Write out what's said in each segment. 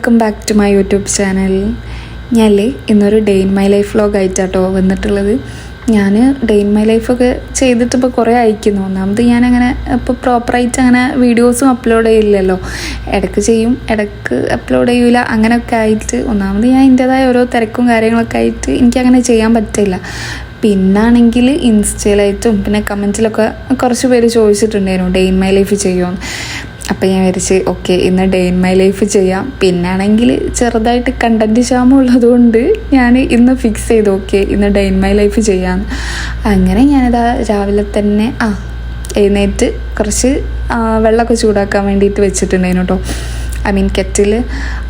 Welcome back to my YouTube channel. ഞാനല്ലേ ഇന്നൊരു day in my life vlog ആയിട്ടാട്ടോ വന്നിട്ടുള്ളത്. ഞാൻ ഡേ ഇൻ മൈ ലൈഫൊക്കെ ചെയ്തിട്ട് ഇപ്പോൾ കുറേ അയക്കുന്നു. ഒന്നാമത് ഞാനങ്ങനെ ഇപ്പോൾ പ്രോപ്പറായിട്ട് അങ്ങനെ വീഡിയോസും അപ്ലോഡ് ചെയ്യില്ലല്ലോ. ഇടയ്ക്ക് ചെയ്യും, ഇടയ്ക്ക് അപ്ലോഡ് ചെയ്യില്ല, അങ്ങനെയൊക്കെ ആയിട്ട് ഒന്നാമത് ഞാൻ എൻ്റേതായ ഓരോ തിരക്കും കാര്യങ്ങളൊക്കെ ആയിട്ട് എനിക്കങ്ങനെ ചെയ്യാൻ പറ്റില്ല. പിന്നാണെങ്കിൽ ഇൻസ്റ്റയിലായിട്ടും പിന്നെ കമൻറ്റിലൊക്കെ കുറച്ച് പേര് ചോദിച്ചിട്ടുണ്ടായിരുന്നു ഡേ ഇൻ മൈ ലൈഫ് ചെയ്യുമോ. അപ്പോൾ ഞാൻ വിചാരിച്ച് ഓക്കെ ഇന്ന് ഡേ ഇൻ മൈ ലൈഫ് ചെയ്യാം. പിന്നാണെങ്കിൽ ചെറുതായിട്ട് കണ്ടൻറ്റ് ക്ഷാമമുള്ളത് കൊണ്ട് ഞാൻ ഇന്ന് ഫിക്സ് ചെയ്തു ഓക്കെ ഇന്ന് ഡേ ഇൻ മൈ ലൈഫ് ചെയ്യാമെന്ന്. അങ്ങനെ ഞാനിതാ രാവിലെ തന്നെ എഴുന്നേറ്റ് കുറച്ച് വെള്ളമൊക്കെ ചൂടാക്കാൻ വേണ്ടിയിട്ട് വെച്ചിട്ടുണ്ടായിരുന്നു കേട്ടോ. I mean kettle.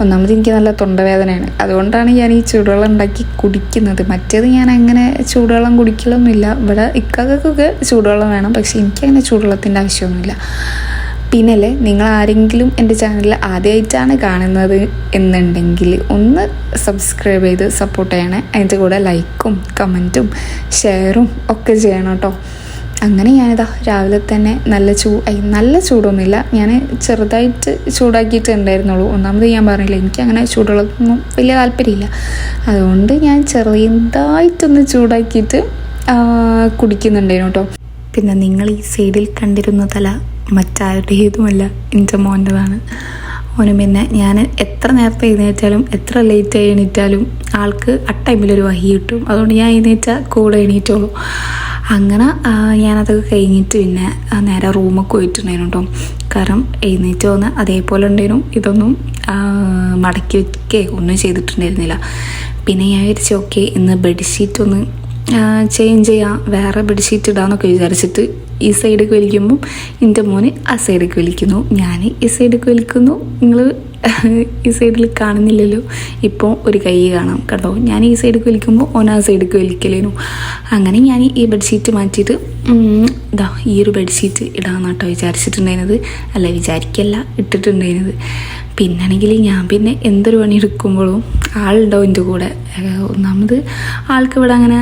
ഒന്നാമത് എനിക്ക് നല്ല തൊണ്ടവേദനയാണ്, അതുകൊണ്ടാണ് ഞാൻ ഈ ചൂടുവെള്ളം ഉണ്ടാക്കി കുടിക്കുന്നത്. മറ്റേത് ഞാൻ അങ്ങനെ ചൂടുവെള്ളം കുടിക്കലൊന്നുമില്ല. ഇവിടെ ഇക്കാക്കൊക്കെ ചൂടുവെള്ളം വേണം, പക്ഷേ എനിക്കങ്ങനെ ചൂടുവെള്ളത്തിൻ്റെ ആവശ്യമൊന്നുമില്ല. പിന്നല്ലേ നിങ്ങൾ ആരെങ്കിലും എൻ്റെ ചാനൽ ആദ്യമായിട്ടാണ് കാണുന്നത് എന്നുണ്ടെങ്കിൽ ഒന്ന് സബ്സ്ക്രൈബ് ചെയ്ത് സപ്പോർട്ട് ചെയ്യണേ. അതിൻ്റെ കൂടെ ലൈക്കും കമൻറ്റും ഷെയറും ഒക്കെ ചെയ്യണം കേട്ടോ. അങ്ങനെ ഞാനിതാ രാവിലെ തന്നെ നല്ല ചൂടൊന്നുമില്ല, ഞാൻ ചെറുതായിട്ട് ചൂടാക്കിയിട്ട് ഉണ്ടായിരുന്നുള്ളൂ. ഒന്നാമത് ഞാൻ പറഞ്ഞില്ല എനിക്കങ്ങനെ ചൂടുള്ളതൊന്നും വലിയ താല്പര്യമില്ല, അതുകൊണ്ട് ഞാൻ ചെറുതായിട്ടൊന്ന് ചൂടാക്കിയിട്ട് കുടിക്കുന്നുണ്ടായിരുന്നു കേട്ടോ. പിന്നെ നിങ്ങൾ ഈ സൈഡിൽ കണ്ടിരുന്നതല്ല മറ്റാരുടേതുമല്ല, എൻ്റെ മോൻ്റെതാണ്. ഓന് പിന്നെ ഞാൻ എത്ര നേരത്തെ എഴുന്നേറ്റാലും എത്ര ലേറ്റായി എണീറ്റാലും ആൾക്ക് ആ ടൈമിലൊരു വഹി കിട്ടും. അതുകൊണ്ട് ഞാൻ എഴുന്നേറ്റാൽ കൂടെ എണീറ്റോളൂ. അങ്ങനെ ഞാനതൊക്കെ കഴിഞ്ഞിട്ട് പിന്നെ നേരെ റൂമൊക്കെ പോയിട്ടുണ്ടായിരുന്നു കേട്ടോ. കാരണം എഴുന്നേറ്റ് വന്ന് അതേപോലെ ഉണ്ടായിരുന്നു, ഇതൊന്നും മടക്കി വയ്ക്കേ ഒന്നും ചെയ്തിട്ടുണ്ടായിരുന്നില്ല. പിന്നെ ഞാൻ വിചാരിച്ചു ഓക്കെ ഇന്ന് ബെഡ്ഷീറ്റ് ഒന്ന് ചേഞ്ച് ചെയ്യാം, വേറെ ബെഡ്ഷീറ്റ് ഇടാമെന്നൊക്കെ വിചാരിച്ചിട്ട് ഈ സൈഡിലേക്ക് വലിക്കുമ്പം എൻ്റെ മോന് ആ സൈഡിലേക്ക് വലിക്കുന്നു, ഞാൻ ഈ സൈഡിലേക്ക് വലിക്കുന്നു. നിങ്ങൾ ഈ സൈഡിൽ കാണുന്നില്ലല്ലോ, ഇപ്പോൾ ഒരു കൈ കാണാം കേട്ടോ. ഞാൻ ഈ സൈഡിലേക്ക് വലിക്കുമ്പോൾ ഓൻ ആ സൈഡിലേക്ക് വലിക്കലേനു. അങ്ങനെ ഞാൻ ഈ ബെഡ്ഷീറ്റ് മാറ്റിയിട്ട് ഈ ഒരു ബെഡ്ഷീറ്റ് ഇടാമെന്ന് കേട്ടോ വിചാരിച്ചിട്ടുണ്ടായിരുന്നത്. അല്ല വിചാരിക്കല്ല, ഇട്ടിട്ടുണ്ടായിരുന്നത്. പിന്നാണെങ്കിൽ ഞാൻ പിന്നെ എന്തൊരു പണി എടുക്കുമ്പോഴും ആളുണ്ടാവും എൻ്റെ കൂടെ. ഒന്നാമത് ആൾക്ക് ഇവിടെ അങ്ങനെ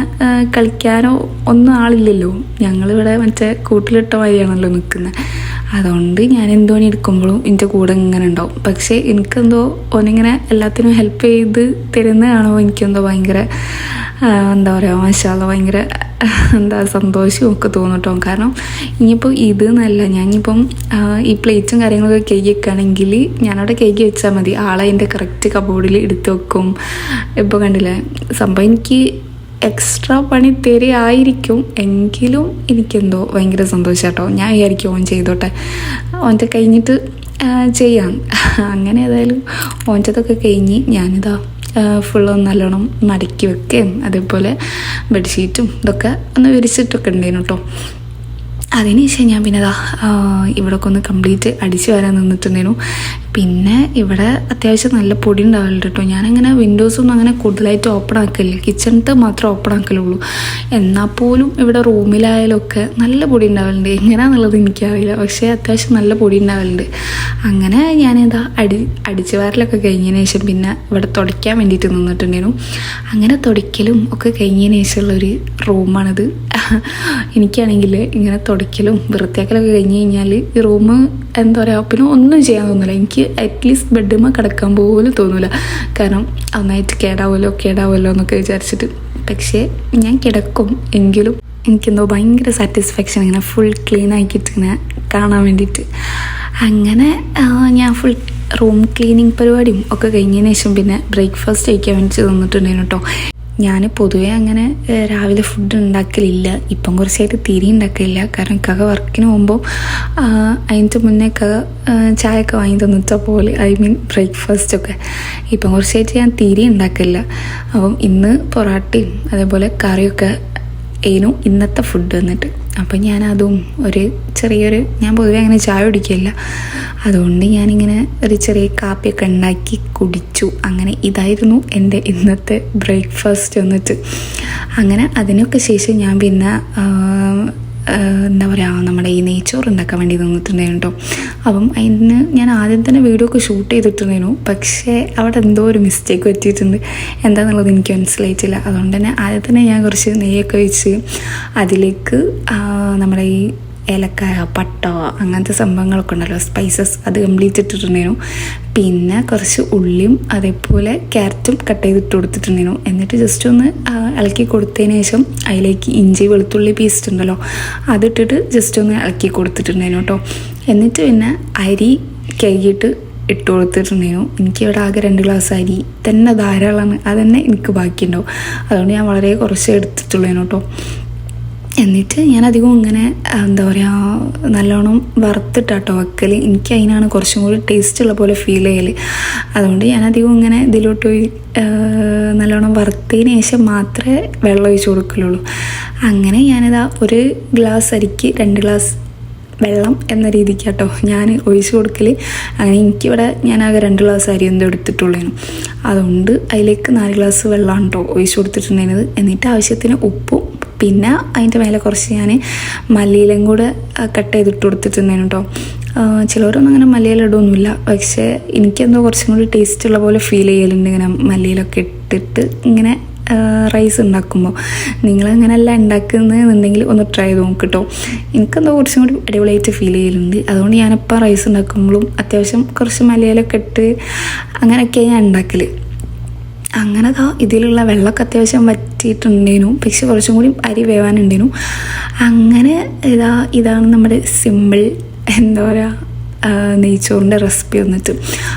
കളിക്കാനോ ഒന്നും ആളില്ലല്ലോ, ഞങ്ങളിവിടെ മറ്റേ കൂട്ടിലിട്ട മാതിരിയാണല്ലോ നിൽക്കുന്നത്. അതുകൊണ്ട് ഞാൻ എന്ത് പണി എടുക്കുമ്പോഴും എൻ്റെ കൂടെ ഇങ്ങനെ ഉണ്ടാവും. പക്ഷേ എനിക്കെന്തോ ഓനിങ്ങനെ എല്ലാത്തിനും ഹെൽപ്പ് ചെയ്ത് തരുന്നത് കാണുമ്പോൾ എനിക്കെന്തോ ഭയങ്കര എന്താ പറയുക മാഷാഅല്ലാ ഭയങ്കര സന്തോഷവും ഒക്കെ തോന്നും കേട്ടോ. കാരണം ഇനിയിപ്പോൾ ഇത് എന്നല്ല, ഞാനിപ്പം ഈ പ്ലേറ്റും കാര്യങ്ങളൊക്കെ കേക്ക് വെക്കുകയാണെങ്കിൽ ഞാനവിടെ കേക്ക് വെച്ചാൽ മതി, ആളതിൻ്റെ കറക്റ്റ് കബോർഡിൽ എടുത്ത് വെക്കും. ഇപ്പോൾ കണ്ടില്ലേ സംഭവം എനിക്ക് എക്സ്ട്രാ പണി തരുമായിരിക്കും, എങ്കിലും എനിക്കെന്തോ ഭയങ്കര സന്തോഷം കേട്ടോ. ഞാൻ വിചാരിക്കും ഓൻ ചെയ്തോട്ടെ, ഓൻ്റെ കഴിഞ്ഞിട്ട് ചെയ്യാം. അങ്ങനെ ഏതായാലും ഓൻ്റെതൊക്കെ കഴിഞ്ഞ് ഞാനിതാ ഫുള്ളൊന്ന് നല്ലോണം മടക്കി വെക്കുകയും അതേപോലെ ബെഡ്ഷീറ്റും ഇതൊക്കെ ഒന്ന് വിരിച്ചിട്ടൊക്കെ ഉണ്ടായിരുന്നു കേട്ടോ. അതിനുശേഷം ഞാൻ പിന്നെ ഇവിടെയൊക്കെ ഒന്ന് കംപ്ലീറ്റ് അടിച്ചു വരാൻ നിന്നിട്ടുണ്ടായിരുന്നു. പിന്നെ ഇവിടെ അത്യാവശ്യം നല്ല പൊടി ഉണ്ടാവലുണ്ട് കേട്ടോ. ഞാനങ്ങനെ വിൻഡോസൊന്നും അങ്ങനെ കൂടുതലായിട്ട് ഓപ്പൺ ആക്കലില്ല, കിച്ചണിട്ട് മാത്രം ഓപ്പൺ ആക്കലുള്ളൂ. എന്നാൽ പോലും ഇവിടെ റൂമിലായാലൊക്കെ നല്ല പൊടി ഉണ്ടാവലുണ്ട്, എങ്ങനെയാണെന്നുള്ളത് എനിക്കറിയില്ല, പക്ഷേ അത്യാവശ്യം നല്ല പൊടി ഉണ്ടാവലുണ്ട്. അങ്ങനെ ഞാനിതാ അടിച്ചു വാരലൊക്കെ കഴിഞ്ഞതിന് ശേഷം പിന്നെ ഇവിടെ തുടയ്ക്കാൻ വേണ്ടിയിട്ട് നിന്നിട്ടുണ്ടായിരുന്നു. അങ്ങനെ തുടയ്ക്കലും ഒക്കെ കഴിഞ്ഞതിന് ശേഷമുള്ളൊരു റൂമാണിത്. എനിക്കാണെങ്കിൽ ഇങ്ങനെ തുടയ്ക്കലും വൃത്തിയാക്കലൊക്കെ കഴിഞ്ഞ് കഴിഞ്ഞാൽ ഈ റൂം എന്താ പറയുക പിന്നെ ഒന്നും ചെയ്യാൻ തോന്നില്ല. എനിക്ക് അറ്റ്ലീസ്റ്റ് ബെഡ്റൂമിൽ കിടക്കാൻ പോലും തോന്നില്ല, കാരണം നന്നായിട്ട് കേടാവുമല്ലോ എന്നൊക്കെ വിചാരിച്ചിട്ട്. പക്ഷേ ഞാൻ കിടക്കും, എങ്കിലും എനിക്കെന്തോ ഭയങ്കര സാറ്റിസ്ഫാക്ഷൻ ഇങ്ങനെ ഫുൾ ക്ലീൻ ആക്കിയിട്ട് ഇങ്ങനെ കാണാൻ വേണ്ടിയിട്ട്. അങ്ങനെ ഞാൻ ഫുൾ റൂം ക്ലീനിങ് പരിപാടിയും ഒക്കെ കഴിഞ്ഞതിന് ശേഷം പിന്നെ ബ്രേക്ക്ഫാസ്റ്റ് കഴിക്കാൻ വേണ്ടി തന്നിട്ടുണ്ടായിരുന്നു കേട്ടോ. ഞാൻ പൊതുവേ അങ്ങനെ രാവിലെ ഫുഡ് ഉണ്ടാക്കലില്ല, ഇപ്പം കുറച്ചായിട്ട് തീരെ ഉണ്ടാക്കലില്ല. കാരണം ഇക്കാക്ക വർക്കിന് പോകുമ്പോൾ അതിൻ്റെ മുന്നേ ചായയൊക്കെ വാങ്ങി തന്നിട്ട പോലെ ഐ മീൻ ബ്രേക്ക്ഫാസ്റ്റൊക്കെ. ഇപ്പം കുറച്ചായിട്ട് ഞാൻ തീരെ ഉണ്ടാക്കലില്ല. അപ്പം ഇന്ന് പൊറാട്ടയും അതേപോലെ കറിയൊക്കെ ഏനു ഇന്നത്തെ ഫുഡ് വന്നിട്ട്. അപ്പം ഞാനതും ഞാൻ പൊതുവെ അങ്ങനെ ചായ കുടിക്കില്ല, അതുകൊണ്ട് ഞാനിങ്ങനെ ഒരു ചെറിയ കാപ്പിയൊക്കെ ഉണ്ടാക്കി കുടിച്ചു. അങ്ങനെ ഇതായിരുന്നു എൻ്റെ ഇന്നത്തെ ബ്രേക്ക്ഫാസ്റ്റ് വന്നിട്ട്. അങ്ങനെ അതിനൊക്കെ ശേഷം ഞാൻ പിന്നെ എന്താ പറയുക നമ്മുടെ ഈ നെയ്ച്ചോറ് ഉണ്ടാക്കാൻ വേണ്ടി നിന്നിട്ടുണ്ടായിരുന്നു കേട്ടോ. അപ്പം അതിന് ഞാൻ ആദ്യം തന്നെ വീഡിയോ ഒക്കെ ഷൂട്ട് ചെയ്തിട്ടുണ്ടായിരുന്നു, പക്ഷേ അവിടെ എന്തോ ഒരു മിസ്റ്റേക്ക് പറ്റിയിട്ടുണ്ട്, എന്താണെന്നുള്ളത് എനിക്ക് മനസ്സിലായിട്ടില്ല. അതുകൊണ്ട് തന്നെ ആദ്യം തന്നെ ഞാൻ കുറച്ച് നെയ്യൊക്കെ വെച്ച് അതിലേക്ക് നമ്മുടെ ഈ ഏലക്കായ, പട്ട, അങ്ങനത്തെ സംഭവങ്ങളൊക്കെ ഉണ്ടല്ലോ, സ്പൈസസ്, അത് കംപ്ലീറ്റ് ഇട്ടിട്ടുണ്ടായിരുന്നു. പിന്നെ കുറച്ച് ഉള്ളിയും അതേപോലെ ക്യാരറ്റും കട്ട് ചെയ്തിട്ട് കൊടുത്തിട്ടുണ്ടായിരുന്നു. എന്നിട്ട് ജസ്റ്റ് ഒന്ന് ഇളക്കി കൊടുത്തതിന് ശേഷം അതിലേക്ക് ഇഞ്ചി വെളുത്തുള്ളി പേസ്റ്റ് ഉണ്ടല്ലോ അതിട്ടിട്ട് ജസ്റ്റ് ഒന്ന് ഇളക്കി കൊടുത്തിട്ടുണ്ടായിരുന്നു കേട്ടോ. എന്നിട്ട് പിന്നെ അരി കഴുകിയിട്ട് ഇട്ട് കൊടുത്തിട്ടുണ്ടായിരുന്നു. എനിക്കിവിടെ ആകെ 2 ഗ്ലാസ് അരി തന്നെ ധാരാളമാണ്, അതന്നെ എനിക്ക് ബാക്കിയുണ്ടാവും. അതുകൊണ്ട് ഞാൻ വളരെ കുറച്ച് എടുത്തിട്ടുള്ളൂ കേട്ടോ. എന്നിട്ട് ഞാനധികം ഇങ്ങനെ എന്താ പറയുക നല്ലോണം വറുത്തിട്ടാട്ടോ വെക്കൽ. എനിക്ക് അതിനാണ് കുറച്ചും കൂടി ടേസ്റ്റ് ഉള്ള പോലെ ഫീൽ ചെയ്യൽ. അതുകൊണ്ട് ഞാനധികം ഇങ്ങനെ ഇതിലോട്ട് പോയി നല്ലോണം വറുത്തതിന് ശേഷം മാത്രമേ വെള്ളം ഒഴിച്ച് കൊടുക്കലുള്ളൂ. അങ്ങനെ ഞാനിതാ 1 ഗ്ലാസ് അരിക്ക് 2 ഗ്ലാസ് വെള്ളം എന്ന രീതിക്ക് കേട്ടോ ഞാൻ ഒഴിച്ച് കൊടുക്കൽ. അങ്ങനെ എനിക്കിവിടെ ഞാനാകെ 2 ഗ്ലാസ് അരി എന്തോ എടുത്തിട്ടുള്ളൂ. അതുകൊണ്ട് അതിലേക്ക് 4 ഗ്ലാസ് വെള്ളമാണ് കേട്ടോ ഒഴിച്ച് കൊടുത്തിട്ടുണ്ടായിരുന്നത്. എന്നിട്ട് ആവശ്യത്തിന് ഉപ്പും പിന്നെ അതിൻ്റെ മേലെ കുറച്ച് ഞാൻ മല്ലിയിലും കൂടെ കട്ട് ചെയ്തിട്ട് കൊടുത്തിട്ടുണ്ടായിരുന്നു കേട്ടോ. ചിലവരൊന്നും അങ്ങനെ മല്ലിയില ഇടുമൊന്നുമില്ല, പക്ഷേ എനിക്കെന്തോ കുറച്ചും കൂടി ടേസ്റ്റ് ഉള്ള പോലെ ഫീൽ ചെയ്യലുണ്ട് ഇങ്ങനെ മല്ലിയിലൊക്കെ ഇട്ടിട്ട് ഇങ്ങനെ റൈസ് ഉണ്ടാക്കുമ്പോൾ. നിങ്ങളങ്ങനെയല്ല ഉണ്ടാക്കുന്നതെന്നുണ്ടെങ്കിൽ ഒന്ന് ട്രൈ ചെയ്ത് നോക്ക് കേട്ടോ. എനിക്കെന്തോ കുറച്ചും കൂടി അടിപൊളിയായിട്ട് ഫീൽ ചെയ്യലുണ്ട്. അതുകൊണ്ട് ഞാനിപ്പോൾ റൈസ് ഉണ്ടാക്കുമ്പോഴും അത്യാവശ്യം കുറച്ച് മലയിലൊക്കെ ഇട്ട് അങ്ങനെയൊക്കെ ഞാൻ ഉണ്ടാക്കൽ. അങ്ങനെ ഇതിലുള്ള വെള്ളമൊക്കെ അത്യാവശ്യം വറ്റിയിട്ടുണ്ടായിരുന്നു, പക്ഷെ കുറച്ചും കൂടി അരി വേവാനുണ്ടായിരുന്നു. അങ്ങനെ ഇതാണ് നമ്മുടെ സിമ്പിൾ എന്താ പറയുക നെയ്ച്ചോറിൻ്റെ റെസിപ്പി വന്നിട്ട്.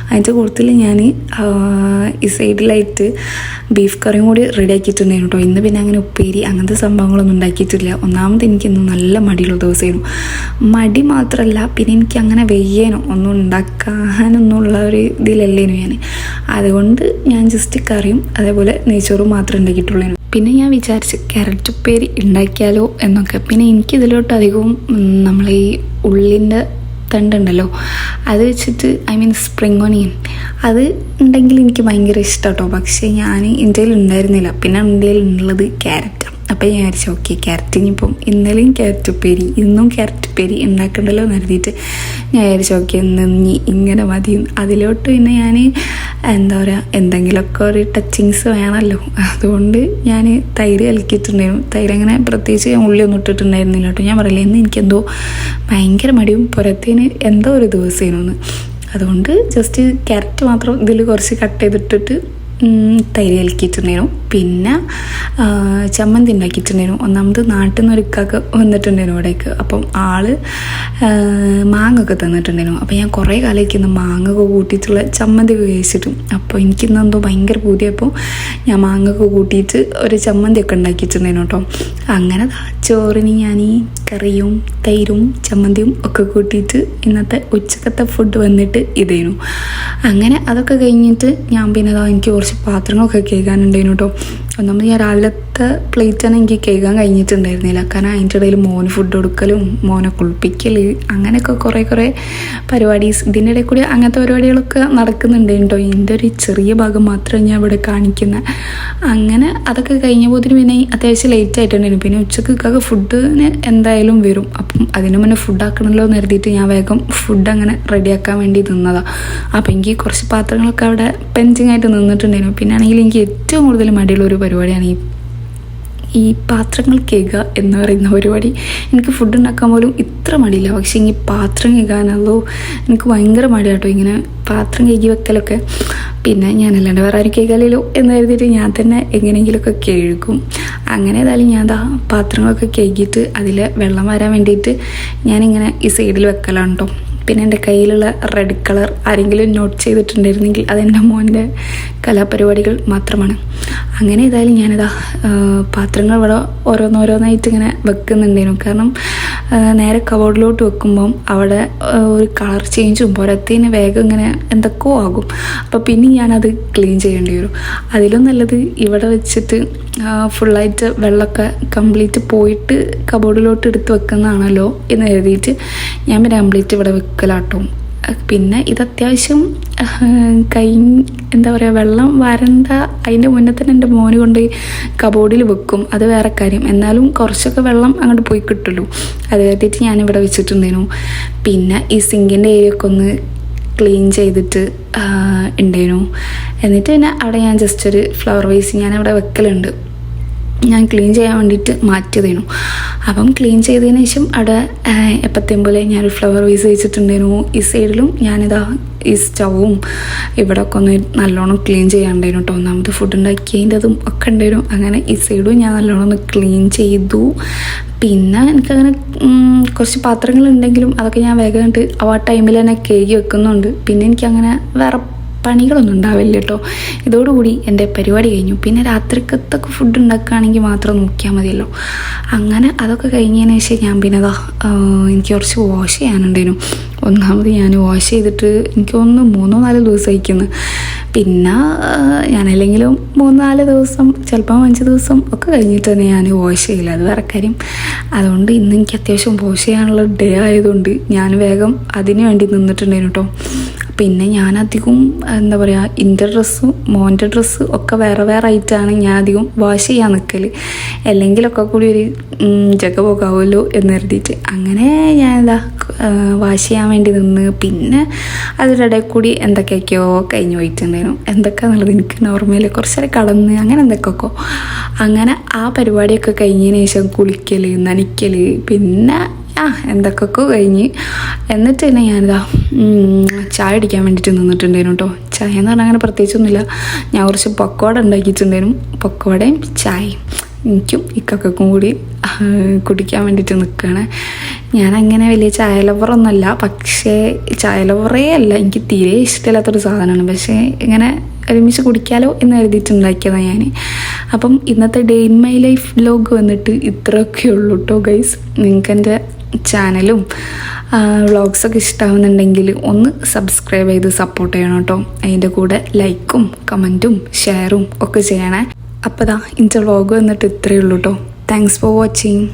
അതിൻ്റെ കൂട്ടത്തിൽ ഞാൻ ഈ സൈഡിലായിട്ട് ബീഫ് കറിയും കൂടി റെഡി ആക്കിയിട്ടുണ്ടായിരുന്നു കേട്ടോ. ഇന്ന് പിന്നെ അങ്ങനെ ഉപ്പേരി അങ്ങനത്തെ സംഭവങ്ങളൊന്നും ഉണ്ടാക്കിയിട്ടില്ല. ഒന്നാമത് എനിക്കിന്ന് നല്ല മടിയുള്ള ദിവസമായിരുന്നു. മടി മാത്രമല്ല, പിന്നെ എനിക്ക് അങ്ങനെ വെയ്യേനോ ഒന്നും ഉണ്ടാക്കാനൊന്നുള്ള ഒരു ഇതിലല്ലേനു ഞാൻ. അതുകൊണ്ട് ഞാൻ ജസ്റ്റ് കറിയും അതേപോലെ നെയ്ച്ചോറും മാത്രമേ ഉണ്ടാക്കിയിട്ടുള്ളൂ. പിന്നെ ഞാൻ വിചാരിച്ച് ക്യാരറ്റ് ഉപ്പേരി ഉണ്ടാക്കിയാലോ എന്നൊക്കെ. പിന്നെ എനിക്കിതിലോട്ട് അധികവും നമ്മൾ ഈ ഉള്ളിൻ്റെ തണ്ടുണ്ടല്ലോ അത് വെച്ചിട്ട് സ്പ്രിംഗ് ഓണിയൻ അത് ഉണ്ടെങ്കിൽ എനിക്ക് ഭയങ്കര ഇഷ്ടം കേട്ടോ. പക്ഷേ ഞാൻ ഇന്ത്യയിൽ ഉണ്ടായിരുന്നില്ല. പിന്നെ ഇന്ത്യയിൽ ഉള്ളത് ക്യാരറ്റാണ്. അപ്പോൾ ഞാൻ വിചാരിച്ചു ഓക്കെ ക്യാരറ്റ് ഇനിയിപ്പം ഇന്നലെയും ക്യാരറ്റ് ഉപ്പേരി ഇന്നും ക്യാരറ്റ് ഉപ്പേരി ഉണ്ടാക്കണ്ടല്ലോ എന്ന് കരുതിയിട്ട് ഞാൻ വിചാരിച്ചു ഓക്കെ ഇന്ന് ഇങ്ങനെ മതി. അതിലോട്ട് പിന്നെ ഞാൻ എന്താ പറയുക എന്തെങ്കിലുമൊക്കെ ഒരു ടച്ചിങ്സ് വേണമല്ലോ. അതുകൊണ്ട് ഞാൻ തൈര് കലക്കിയിട്ടുണ്ടായിരുന്നു. തൈര് അങ്ങനെ പ്രത്യേകിച്ച് ഞാൻ ഉള്ളിയൊന്നും ഇട്ടിട്ടുണ്ടായിരുന്നില്ല കേട്ടോ. ഞാൻ പറയില്ല ഇന്ന് എനിക്കെന്തോ ഭയങ്കര മടിയും പുറത്തേന് എന്തോ ഒരു ദിവസമായിരുന്നു. അതുകൊണ്ട് ജസ്റ്റ് ക്യാരറ്റ് മാത്രം ഇതിൽ കുറച്ച് കട്ട് ചെയ്തിട്ടിട്ട് തൈര് കലക്കിയിട്ടുണ്ടായിരുന്നു. പിന്നെ ചമ്മന്തി ഉണ്ടാക്കിയിട്ടുണ്ടായിരുന്നു. ഒന്നാമത് നാട്ടിൽ നിന്ന് ഒരു ഇക്കാക്ക് വന്നിട്ടുണ്ടായിരുന്നു ഇവിടേക്ക്. അപ്പം ആള് മാങ്ങൊക്കെ തന്നിട്ടുണ്ടായിരുന്നു. അപ്പം ഞാൻ കുറേ കാലത്തേക്ക് ഇന്ന് മാങ്ങൊക്കെ കൂട്ടിയിട്ടുള്ള ചമ്മന്തി കഴിച്ചിട്ടും. അപ്പോൾ എനിക്കിന്ന് എന്തോ ഭയങ്കര പൂതിയപ്പോൾ ഞാൻ മാങ്ങൊക്കെ കൂട്ടിയിട്ട് ഒരു ചമ്മന്തിയൊക്കെ ഉണ്ടാക്കിയിട്ടുണ്ടായിരുന്നു കേട്ടോ. അങ്ങനെ ചോറിന് ഞാൻ ഈ കറിയും തൈരും ചമ്മന്തിയും ഒക്കെ കൂട്ടിയിട്ട് ഇന്നത്തെ ഉച്ചക്കത്തെ ഫുഡ് വന്നിട്ട് ഇതായിരുന്നു. അങ്ങനെ അതൊക്കെ കഴിഞ്ഞിട്ട് ഞാൻ പിന്നെ എനിക്ക് കുറച്ച് പാത്രങ്ങളൊക്കെ കഴുകാനുണ്ടായിരുന്നു കേട്ടോ. ഒന്നാമത് ഞാൻ രാവിലത്തെ പ്ലേറ്റാണ് എനിക്ക് കഴുകാൻ കഴിഞ്ഞിട്ടുണ്ടായിരുന്നില്ല. കാരണം അതിൻ്റെ ഇടയിൽ മോന് ഫുഡ് കൊടുക്കലും മോനെ കുളിപ്പിക്കൽ അങ്ങനെയൊക്കെ കുറേ പരിപാടീസ് ഇതിൻ്റെ ഇടയിൽ കൂടി അങ്ങനത്തെ പരിപാടികളൊക്കെ നടക്കുന്നുണ്ട് കേട്ടോ. ഇതിൻ്റെ ഒരു ചെറിയ ഭാഗം മാത്രമേ ഞാൻ ഇവിടെ കാണിക്കുന്നത്. അങ്ങനെ അതൊക്കെ കഴിഞ്ഞപ്പോഴത്തേന് പിന്നെ അത്യാവശ്യം ലേറ്റ് ആയിട്ടുണ്ടായിരുന്നു. പിന്നെ ഉച്ചക്കൊക്കെ ഫുഡിന് എന്തായാലും വരും. അപ്പം അതിന് മുന്നേ ഫുഡ് ആക്കണമല്ലോ എന്ന് കരുതിയിട്ട് ഞാൻ വേഗം ഫുഡ് അങ്ങനെ റെഡിയാക്കാൻ വേണ്ടി നിന്നതാണ്. അപ്പം എനിക്ക് കുറച്ച് പാത്രങ്ങളൊക്കെ അവിടെ പെൻഡിങ് ആയിട്ട് നിന്നിട്ടുണ്ടായിരുന്നു. പിന്നെ ആണെങ്കിൽ എനിക്ക് ഏറ്റവും കൂടുതൽ മടിയുള്ളൊരു പരിപാടിയാണ് ഈ പാത്രങ്ങൾ കഴുകുക എന്ന് പറയുന്ന പരിപാടി. എനിക്ക് ഫുഡ് ഉണ്ടാക്കാൻ പോലും ഇത്ര മടിയില്ല. പക്ഷേ ഇനി പാത്രം കഴുകാനല്ലോ എനിക്ക് ഭയങ്കര മടിയാട്ടോ ഇങ്ങനെ പാത്രം കഴുകി വെക്കലൊക്കെ. പിന്നെ ഞാനല്ലാണ്ട് വേറെ ആരും കഴുകാലോ എന്ന് കരുതിയിട്ട് ഞാൻ തന്നെ എങ്ങനെയെങ്കിലുമൊക്കെ കഴുകും. അങ്ങനെ ഏതായാലും ഞാൻ പാത്രങ്ങളൊക്കെ കഴുകിയിട്ട് അതിൽ വെള്ളം വരാൻ വേണ്ടിയിട്ട് ഞാനിങ്ങനെ ഈ സൈഡിൽ വെക്കലാണ് കേട്ടോ. പിന്നെ എൻ്റെ കയ്യിലുള്ള റെഡ് കളർ ആരെങ്കിലും നോട്ട് ചെയ്തിട്ടുണ്ടായിരുന്നെങ്കിൽ അതെൻ്റെ മോൻ്റെ കലാപരിപാടികൾ മാത്രമാണ്. അങ്ങനെ ഏതായാലും ഞാനിതാ പാത്രങ്ങൾ ഇവിടെ ഓരോന്നോരോന്നായിട്ട് ഇങ്ങനെ വെക്കുന്നുണ്ടായിരുന്നു. കാരണം നേരെ കബോർഡിലോട്ട് വെക്കുമ്പം അവിടെ ഒരു കളർ ചേഞ്ചും പുറത്തേന് വേഗം ഇങ്ങനെ എന്തൊക്കെയോ ആകും. അപ്പോൾ പിന്നെ ഞാനത് ക്ലീൻ ചെയ്യേണ്ടി വരും. അതിലും നല്ലത് ഇവിടെ വെച്ചിട്ട് ഫുള്ളായിട്ട് വെള്ളമൊക്കെ കംപ്ലീറ്റ് പോയിട്ട് കബോർഡിലോട്ട് എടുത്ത് വെക്കുന്നതാണല്ലോ എന്ന് കരുതിയിട്ട് ഞാൻ പിന്നെ കംപ്ലീറ്റ് ഇവിടെ വെക്കലാട്ടോ. പിന്നെ ഇത് അത്യാവശ്യം എന്താ പറയുക വെള്ളം വരണ്ട അതിൻ്റെ മുന്നേ തന്നെ എൻ്റെ മോന് കൊണ്ട് കബോർഡിൽ വെക്കും. അത് വേറെ കാര്യം. എന്നാലും കുറച്ചൊക്കെ വെള്ളം അങ്ങോട്ട് പോയി കിട്ടുള്ളൂ. അത് കരുതിയിട്ട് ഞാനിവിടെ വെച്ചിട്ടുണ്ടായിരുന്നു. പിന്നെ ഈ സിങ്കിൻ്റെ ഏരിയൊക്കെ ഒന്ന് ക്ലീൻ ചെയ്തിട്ട് ഉണ്ടായിരുന്നു. എന്നിട്ട് പിന്നെ അവിടെ ഞാൻ ജസ്റ്റ് ഒരു ഫ്ലവർ വേസ് ഞാൻ അവിടെ വെക്കലുണ്ട്. ഞാൻ ക്ലീൻ ചെയ്യാൻ വേണ്ടിയിട്ട് മാറ്റിയതായിരുന്നു. അപ്പം ക്ലീൻ ചെയ്തതിന് ശേഷം അവിടെ എപ്പോഴത്തേം പോലെ ഞാനൊരു ഫ്ലവർ വേസ് വെച്ചിട്ടുണ്ടായിരുന്നു. ഈ സൈഡിലും ഞാനിതാ ഈ സ്റ്റൗവും ഇവിടെ ഒക്കെ ഒന്ന് നല്ലോണം ക്ലീൻ ചെയ്യാണ്ടായിരുന്നു കേട്ടോ. ഒന്നാമത് ഫുഡ് ഉണ്ടാക്കിയതിൻ്റെതും ഒക്കെ ഉണ്ടായിരുന്നു. അങ്ങനെ ഈ സൈഡും ഞാൻ നല്ലോണം ഒന്ന് ക്ലീൻ ചെയ്തു. പിന്നെ എനിക്കങ്ങനെ കുറച്ച് പാത്രങ്ങളുണ്ടെങ്കിലും അതൊക്കെ ഞാൻ വേഗമായിട്ട് ആ ടൈമിൽ തന്നെ കഴുകി വെക്കുന്നുണ്ട്. പിന്നെ എനിക്കങ്ങനെ വേറെ പണികളൊന്നും ഉണ്ടാവില്ല കേട്ടോ. ഇതോടുകൂടി എൻ്റെ പരിപാടി കഴിഞ്ഞു. പിന്നെ രാത്രിക്കത്തൊക്കെ ഫുഡ് ഉണ്ടാക്കുകയാണെങ്കിൽ മാത്രം നോക്കിയാൽ മതിയല്ലോ. അങ്ങനെ അതൊക്കെ കഴിഞ്ഞതിന് ശേഷം ഞാൻ പിന്നെ എനിക്ക് കുറച്ച് വാഷ് ചെയ്യാനുണ്ടായിരുന്നു. ഒന്നാമത് ഞാൻ വാഷ് ചെയ്തിട്ട് എനിക്ക് 3-4 ദിവസം അയക്കുന്നു. പിന്നെ ഞാനല്ലെങ്കിലും 3-4 ദിവസം ചിലപ്പോൾ 5 ദിവസം ഒക്കെ കഴിഞ്ഞിട്ട് തന്നെ ഞാൻ വാഷ് ചെയ്യില്ല. അത് വേറെ കാര്യം. അതുകൊണ്ട് ഇന്ന് എനിക്ക് അത്യാവശ്യം വാഷ് ചെയ്യാനുള്ള ഡേ ആയതുകൊണ്ട് ഞാൻ വേഗം അതിന് വേണ്ടി നിന്നിട്ടുണ്ടായിരുന്നു കേട്ടോ. പിന്നെ ഞാനധികം എന്താ പറയുക, എൻ്റെ ഡ്രസ്സും മോൻ്റെ ഡ്രസ്സ് ഒക്കെ വേറെ വേറെ ആയിട്ടാണ് ഞാൻ അധികം വാഷ് ചെയ്യാൻ നിൽക്കൽ. അല്ലെങ്കിലൊക്കെ കൂടി ഒരു ജഗ പോകാമല്ലോ എന്ന് കരുതിയിട്ട് അങ്ങനെ ഞാനെന്താ വാഷ് ചെയ്യാൻ വേണ്ടി നിന്ന്. പിന്നെ അതിൻ്റെ ഇടയിൽ കൂടി എന്തൊക്കെയൊക്കെയോ കഴിഞ്ഞു പോയിട്ടുണ്ടായിരുന്നു. എന്തൊക്കെയാണെന്നുള്ളത് എനിക്ക് നോർമലി കുറച്ചേരം കടന്ന് അങ്ങനെ എന്തൊക്കെയൊക്കെ. അങ്ങനെ ആ പരിപാടിയൊക്കെ കഴിഞ്ഞതിന് ശേഷം കുളിക്കൽ, നനയ്ക്കൽ, പിന്നെ എന്തൊക്കെയൊക്കെ കഴിഞ്ഞ് എന്നിട്ട് തന്നെ ഞാനിതാ ചായ അടിക്കാൻ വേണ്ടിയിട്ട് നിന്നിട്ടുണ്ടായിരുന്നു കേട്ടോ. ചായ എന്ന് പറഞ്ഞാൽ അങ്ങനെ പ്രത്യേകിച്ചൊന്നുമില്ല. ഞാൻ കുറച്ച് പക്കോട ഉണ്ടാക്കിയിട്ടുണ്ടായിരുന്നു. പക്കോടയും ചായയും എനിക്കും ഇക്കൊക്കും കൂടി കുടിക്കാൻ വേണ്ടിയിട്ട് നിൽക്കുകയാണ്. ഞാനങ്ങനെ വലിയ ചായ ലവറൊന്നുമല്ല, പക്ഷേ ചായ ലവറേ അല്ല, എനിക്ക് തീരെ ഇഷ്ടമില്ലാത്തൊരു സാധനമാണ്. പക്ഷേ ഇങ്ങനെ ഒരുമിച്ച് കുടിക്കാലോ എന്ന് എഴുതിയിട്ടുണ്ടാക്കിയതാണ് ഞാൻ. അപ്പം ഇന്നത്തെ day in my life vlog വന്നിട്ട് ഇത്രയൊക്കെ ഉള്ളൂ കേട്ടോ ഗൈസ്. നിങ്ങൾക്ക് എൻ്റെ ചാനലും വ്ളോഗ്സൊക്കെ ഇഷ്ടമാവുന്നുണ്ടെങ്കിൽ ഒന്ന് സബ്സ്ക്രൈബ് ചെയ്ത് സപ്പോർട്ട് ചെയ്യണം കേട്ടോ. അതിൻ്റെ കൂടെ ലൈക്കും കമൻറ്റും ഷെയറും ഒക്കെ ചെയ്യണേ. അപ്പോൾ ഇന്നത്തെ വ്ളോഗ് വന്നിട്ട് ഇത്രയേ ഉള്ളൂ കേട്ടോ. Thanks for watching.